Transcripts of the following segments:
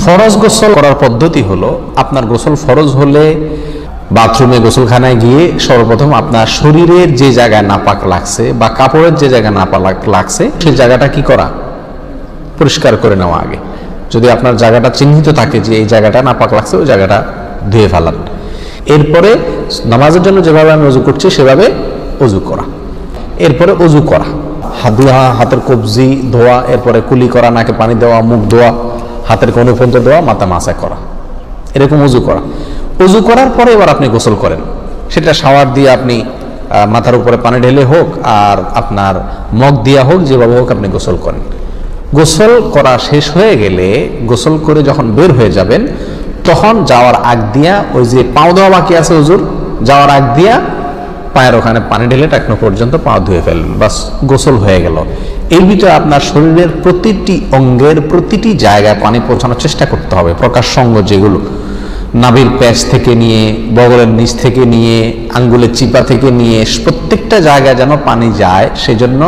ফরজ গোসল করার পদ্ধতি হলো, আপনার গোসল ফরজ হলে বাথরুমে গোসলখানায় গিয়ে সর্বপ্রথম আপনার শরীরের যে জায়গায় নাপাক লাগছে বা কাপড়ের যে জায়গায় নাপাক লাগছে সেই জায়গাটা কি করা, পরিষ্কার করে নেওয়া আগে। যদি আপনার জায়গাটা চিহ্নিত থাকে যে এই জায়গাটা নাপাক লাগছে, ওই জায়গাটা ধুয়ে ফেলান। এরপরে নামাজের জন্য যেভাবে আমি অজু করছি সেভাবে অজু করা। এরপরে অজু করা, হাত ধোয়া, হাতের কবজি ধোয়া, এরপরে কুলি করা, নাকে পানি দেওয়া, মুখ ধোয়া, হাতের কোণে পর্যন্ত দেওয়া, মাথা মাসা করা, এরকম অজু করা। অজু করার পরে এবার আপনি গোসল করেন, সেটা শাওয়ার দিয়ে আপনি মাথার উপরে পানি ঢেলে হোক আর আপনার মগ দিয়া হোক, যেভাবে হোক আপনি গোসল করেন। গোসল করা শেষ হয়ে গেলে, গোসল করে যখন বের হয়ে যাবেন, তখন যাওয়ার আগ দিয়া ওই যে পাও দেওয়া বাকি আছে অজুর, যাওয়ার আগ দিয়া পায়ের ওখানে পানি ঢেলে টাকনো পর্যন্ত পা ধুয়ে ফেললেন, বাস গোসল হয়ে গেল। এই ভিতরে আপনার শরীরের প্রতিটি অঙ্গের প্রতিটি জায়গায় পানি পৌঁছানোর চেষ্টা করতে হবে। প্রকাশ্য অঙ্গ যেগুলো, নাভির প্যাচ থেকে নিয়ে, বগলের নিচ থেকে নিয়ে, আঙ্গুলের চিপা থেকে নিয়ে, প্রত্যেকটা জায়গায় যেন পানি যায়, সেজন্য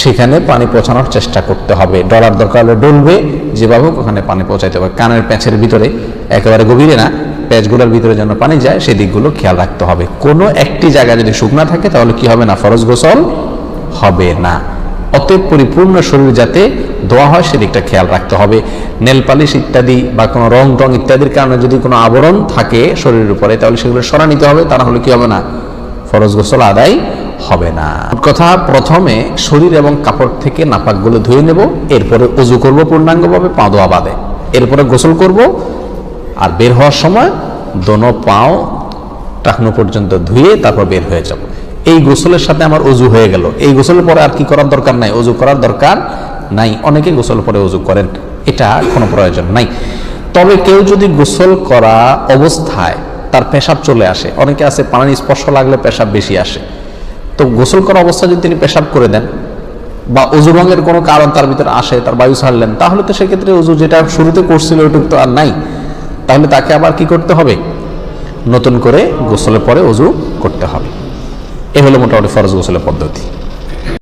সেখানে পানি পৌঁছানোর চেষ্টা করতে হবে। ডলার দরকার হলে ডলবে, যেভাবে ওখানে পানি পৌঁছাইতে হবে। কানের প্যাঁচের ভিতরে, একেবারে গভীরে না, প্যাচগুলোর ভিতরে যেন পানি যায় সেই দিকগুলো খেয়াল রাখতে হবে। কোনো একটি জায়গা যদি শুকনা থাকে তাহলে কি হবে না, ফরজ গোসল হবে না। অতএব পরিপূর্ণ শরীর যাতে ধোয়া হয় সেদিকটা খেয়াল রাখতে হবে। নেল পালিশ ইত্যাদি বা কোনো রং টং ইত্যাদির কারণে যদি কোনো আবরণ থাকে শরীরের উপরে, তাহলে সেগুলো সরা নিতে হবে, তা না হলে কি হবে না, ফরজ গোসল আদায় হবে না। কথা, প্রথমে শরীর এবং কাপড় থেকে নাপাকগুলো ধুয়ে নেব, এরপরে অজু করব পূর্ণাঙ্গভাবে, পা ধোয়া বাদে, এরপরে গোসল করব, আর বের হওয়ার সময় দোনো পাও টাকনো পর্যন্ত ধুয়ে তারপর বের হয়ে যাব। এই গোসলের সাথে আমার অজু হয়ে গেল। এই গোসলের পরে আর কি করার দরকার নাই, অজু করার দরকার নাই। অনেকে গোসলের পরে অজু করেন, এটা কোনো প্রয়োজন নাই। তবে কেউ যদি গোসল করা অবস্থায় তার পেশাব চলে আসে, অনেকে আছে পানির স্পর্শ লাগলে পেশাব বেশি আসে, তো গোসল করা অবস্থায় যদি তিনি পেশাব করে দেন বা অজু ভঙ্গের কোনো কারণ তার ভিতরে আসে, তার বায়ু ছাড়লেন, তাহলে তো সেক্ষেত্রে অজু যেটা শুরুতে করছিল ওইটুকু তো আর নাই, তাহলে তাকে আবার কি করতে হবে, নতুন করে গোসলের পরে অজু করতে হবে। এ হলো মোটামুটি ফরজ গোসলের পদ্ধতি।